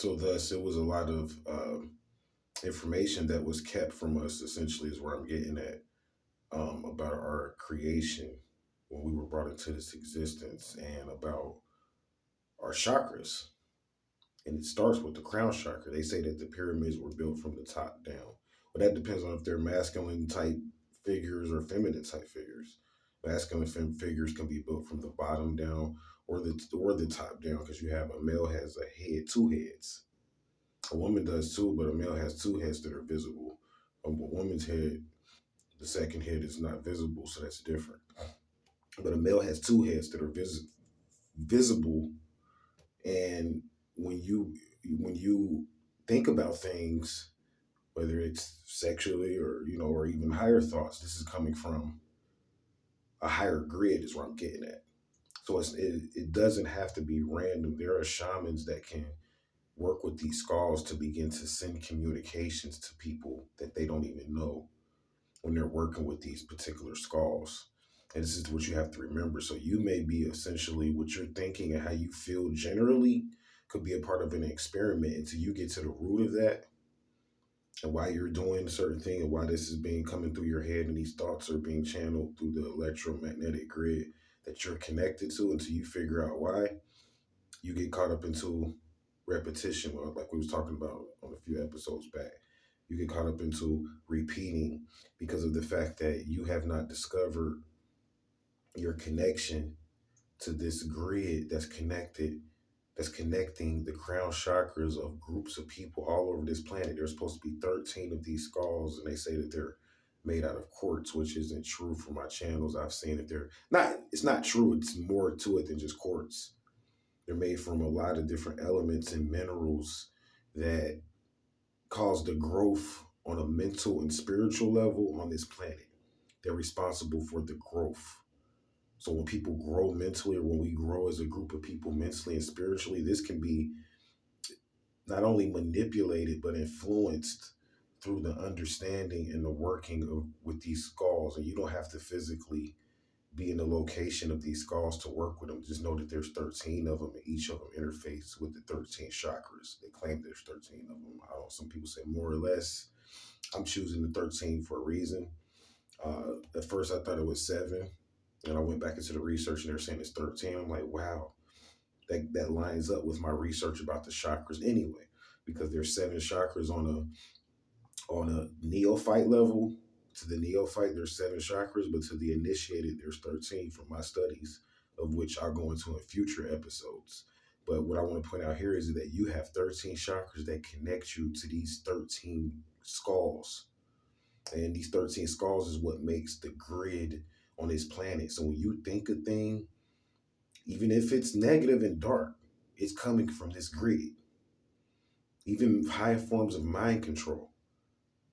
So thus, it was a lot of information that was kept from us. Essentially, is where I'm getting at, about our creation when we were brought into this existence, and about our chakras. And it starts with the crown chakra. They say that the pyramids were built from the top down. But that depends on if they're masculine type figures or feminine type figures. Masculine figures can be built from the bottom down or the top down, because you have a male has a head, two heads. A woman does too, but a male has two heads that are visible. A woman's head, the second head is not visible, so that's different. But a male has two heads that are visible, and when you think about things, whether it's sexually or or even higher thoughts, this is coming from a higher grid, is where I'm getting at. So it doesn't have to be random. There are shamans that can work with these skulls to begin to send communications to people that they don't even know when they're working with these particular skulls. And this is what you have to remember. So you may be essentially, what you're thinking and how you feel generally could be a part of an experiment until you get to the root of that, and why you're doing a certain thing, and why this is being coming through your head, and these thoughts are being channeled through the electromagnetic grid that you're connected to. Until you figure out why, you get caught up into repetition, like we was talking about on a few episodes back. You get caught up into repeating because of the fact that you have not discovered your connection to this grid that's connecting the crown chakras of groups of people all over this planet. There's supposed to be 13 of these skulls, and they say that they're made out of quartz, which isn't true for my channels. I've seen that they're not, it's not true. It's more to it than just quartz. They're made from a lot of different elements and minerals that cause the growth on a mental and spiritual level on this planet. They're responsible for the growth. So when people grow mentally, or when we grow as a group of people mentally and spiritually, this can be not only manipulated but influenced through the understanding and the working of with these skulls. And you don't have to physically be in the location of these skulls to work with them. Just know that there's 13 of them, and each of them interface with the 13 chakras. They claim there's 13 of them. I don't, some people say more or less. I'm choosing the 13 for a reason. At first, I thought it was 7, and I went back into the research, and they're saying it's 13. I'm like, wow, that lines up with my research about the chakras anyway, because there's 7 chakras on a neophyte level. To the neophyte, there's 7 chakras, but to the initiated, there's 13 from my studies, of which I'll go into in future episodes. But what I want to point out here is that you have 13 chakras that connect you to these 13 skulls. And these 13 skulls is what makes the grid on this planet. So when you think a thing, even if it's negative and dark, it's coming from this grid. Even high forms of mind control.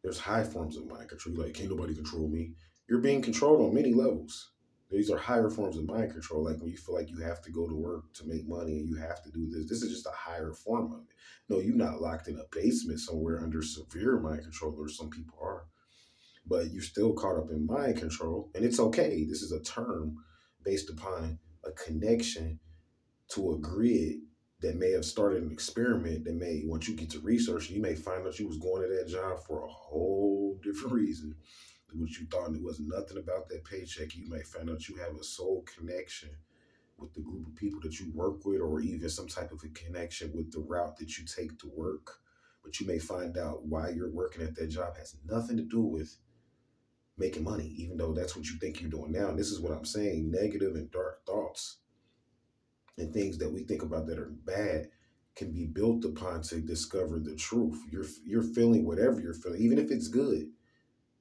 There's high forms of mind control. You're like, can't nobody control me. You're being controlled on many levels. These are higher forms of mind control. Like when you feel like you have to go to work to make money and you have to do this. This is just a higher form of it. No, you're not locked in a basement somewhere under severe mind control, or some people are. But you're still caught up in mind control. And it's okay. This is a term based upon a connection to a grid that may have started an experiment that may, once you get to research, you may find out you was going to that job for a whole different reason than what you thought. And it was nothing about that paycheck. You may find out you have a soul connection with the group of people that you work with, or even some type of a connection with the route that you take to work. But you may find out why you're working at that job has nothing to do with making money, even though that's what you think you're doing now. And this is what I'm saying. Negative and dark thoughts and things that we think about that are bad can be built upon to discover the truth. You're feeling whatever you're feeling, even if it's good.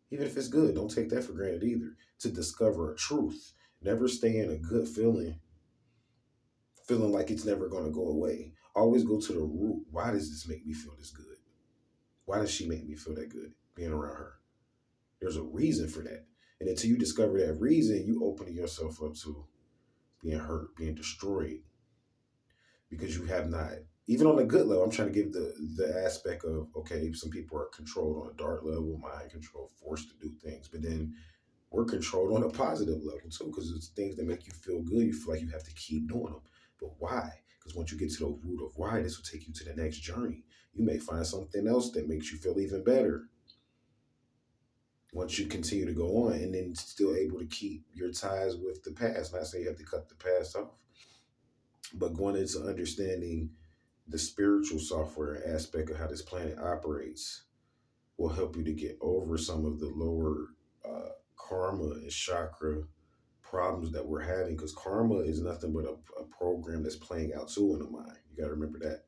Even if it's good, don't take that for granted either. To discover a truth. Never stay in a good feeling like it's never going to go away. Always go to the root. Why does this make me feel this good? Why does she make me feel that good being around her? There's a reason for that. And until you discover that reason, you open yourself up to being hurt, being destroyed, because you have not, even on a good level. I'm trying to give the aspect of, okay, some people are controlled on a dark level, mind control, forced to do things, but then we're controlled on a positive level too, because it's things that make you feel good. You feel like you have to keep doing them. But why? Because once you get to the root of why, this will take you to the next journey. You may find something else that makes you feel even better once you continue to go on, and then still able to keep your ties with the past. Not saying you have to cut the past off, but going into understanding the spiritual software aspect of how this planet operates will help you to get over some of the lower karma and chakra problems that we're having, because karma is nothing but a program that's playing out too in the mind. You got to remember that.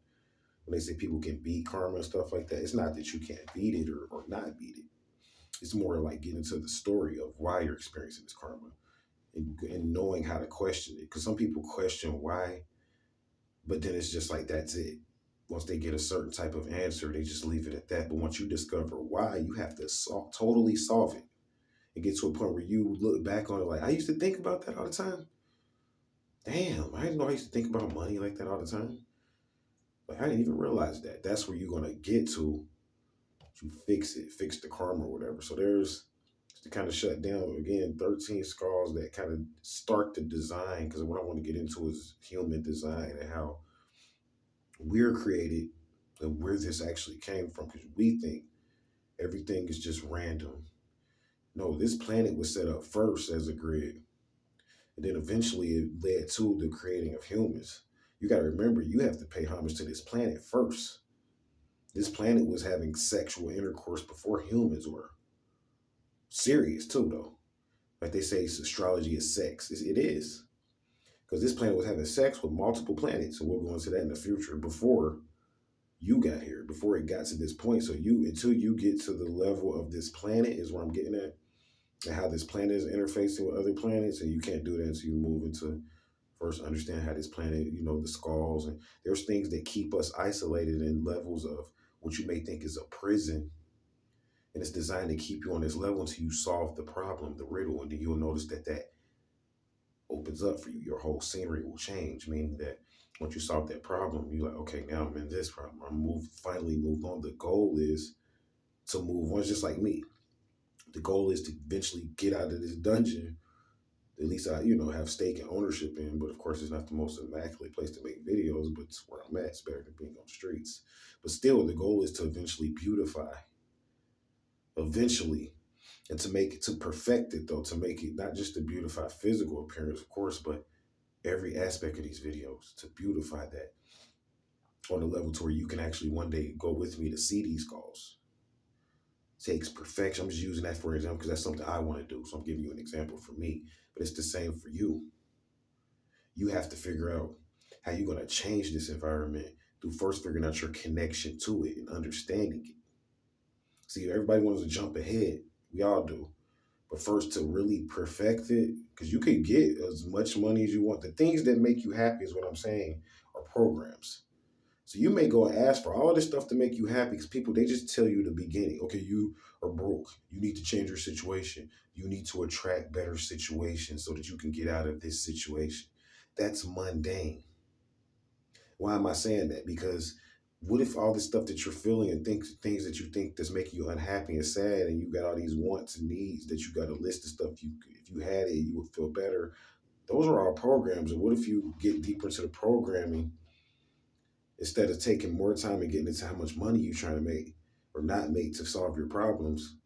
When they say people can beat karma and stuff like that, it's not that you can't beat it or not beat it. It's more like getting into the story of why you're experiencing this karma, and knowing how to question it. Because some people question why, but then it's just like, that's it. Once they get a certain type of answer, they just leave it at that. But once you discover why, you have to totally solve it and get to a point where you look back on it like, I used to think about that all the time. Damn, I didn't know I used to think about money like that all the time. Like, I didn't even realize that. That's where you're going to get to fix it, fix the karma or whatever. So there's to kind of shut down, again, 13 skulls that kind of start the design, because what I want to get into is human design and how we're created and where this actually came from, because we think everything is just random. No, this planet was set up first as a grid, and then eventually it led to the creating of humans. You got to remember, you have to pay homage to this planet first. This planet was having sexual intercourse before humans were. Serious too, though. Like they say, astrology is sex. It is. Because this planet was having sex with multiple planets, and we'll go into that in the future, before you got here, before it got to this point. So until you get to the level of this planet is where I'm getting at, and how this planet is interfacing with other planets, and you can't do that until you move into first understand how this planet, the skulls, and there's things that keep us isolated in levels of what you may think is a prison, and it's designed to keep you on this level until you solve the problem, the riddle, and then you'll notice that opens up for you. Your whole scenery will change, meaning that once you solve that problem, you're like, okay, now I'm in this problem. Finally moved on. The goal is to move on. It's just like me. The goal is to eventually get out of this dungeon. At least I, have stake and ownership in. But of course, it's not the most immaculate place to make videos, but it's where I'm at. It's better than being on the streets. But still, the goal is to eventually beautify. Eventually. And to perfect it, though, to make it not just to beautify physical appearance, of course, but every aspect of these videos, to beautify that on a level to where you can actually one day go with me to see these goals. Takes perfection. I'm just using that for example because that's something I want to do. So I'm giving you an example for me, but it's the same for you. You have to figure out how you're going to change this environment through first figuring out your connection to it and understanding it. See, everybody wants to jump ahead. We all do. But first, to really perfect it, because you could get as much money as you want. The things that make you happy is what I'm saying are programs. So you may go and ask for all this stuff to make you happy, because people, they just tell you the beginning. Okay, you are broke. You need to change your situation. You need to attract better situations so that you can get out of this situation. That's mundane. Why am I saying that? Because what if all this stuff that you're feeling and things that you think that's making you unhappy and sad, and you got all these wants and needs that you got a list of stuff if you had it, you would feel better. Those are all programs. And what if you get deeper into the programming instead of taking more time and getting into how much money you're trying to make or not make to solve your problems?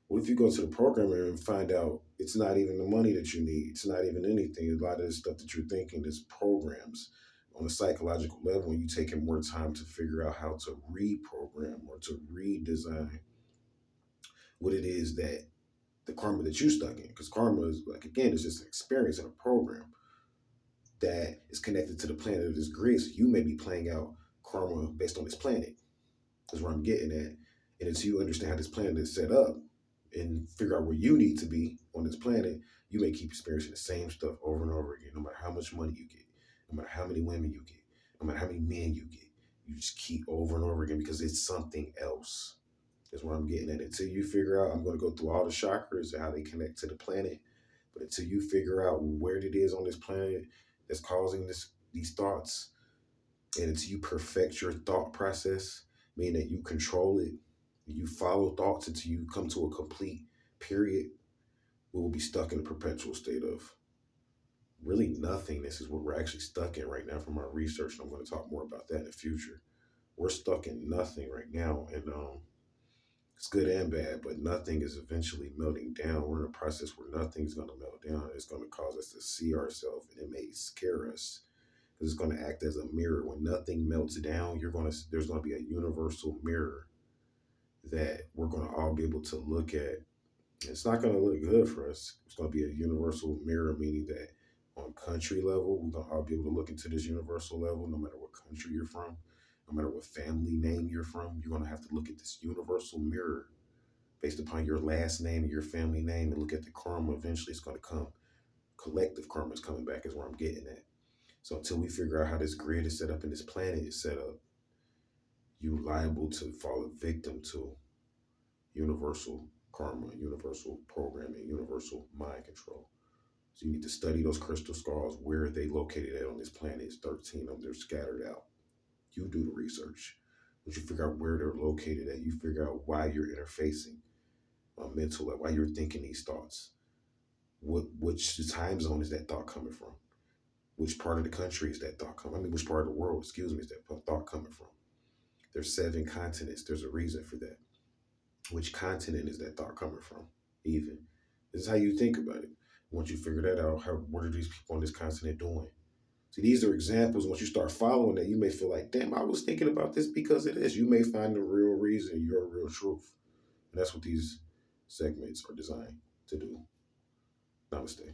What if you go to the programmer and find out it's not even the money that you need? It's not even anything. A lot of the stuff that you're thinking is programs on a psychological level, and you taking more time to figure out how to reprogram or to redesign what it is that the karma that you stuck in. Because karma is, like, again, it's just an experience and a program that is connected to the planet of this grid. So you may be playing out karma based on this planet. That's where I'm getting at. And until you understand how this planet is set up and figure out where you need to be on this planet, you may keep experiencing the same stuff over and over again, no matter how much money you get, no matter how many women you get, no matter how many men you get. You just keep over and over again because it's something else. That's where I'm getting at. Until you figure out, I'm going to go through all the chakras and how they connect to the planet. But until you figure out where it is on this planet that's causing these thoughts, and until you perfect your thought process, meaning that you control it, you follow thoughts until you come to a complete period, we will be stuck in a perpetual state of really nothingness is what we're actually stuck in right now from our research. And I'm going to talk more about that in the future. We're stuck in nothing right now. And it's good and bad, but nothing is eventually melting down. We're in a process where nothing's going to melt down. It's going to cause us to see ourselves, and it may scare us because it's going to act as a mirror. When nothing melts down, there's going to be a universal mirror that we're going to all be able to look at. It's not going to look good for us. It's going to be a universal mirror, meaning that on country level, we're going to all be able to look into this universal level, no matter what country you're from, no matter what family name you're from. You're going to have to look at this universal mirror based upon your last name and your family name and look at the karma. Eventually, it's going to come. Collective karma is coming back, is where I'm getting at. So until we figure out how this grid is set up and this planet is set up, you liable to fall a victim to universal karma, universal programming, universal mind control. So you need to study those crystal skulls. Where are they located at on this planet? It's 13 of them. They're scattered out. You do the research. Once you figure out where they're located at, you figure out why you're interfacing on mental level, why you're thinking these thoughts. Which time zone is that thought coming from? Which part of the country is that thought coming? I mean, which part of the world, excuse me, is that thought coming from? There's 7 continents. There's a reason for that. Which continent is that thought coming from? Even this is how you think about it. Once you figure that out, what are these people on this continent doing? See, these are examples. Once you start following that, you may feel like, damn, I was thinking about this because of this. You may find the real reason, your real truth. And that's what these segments are designed to do. Namaste.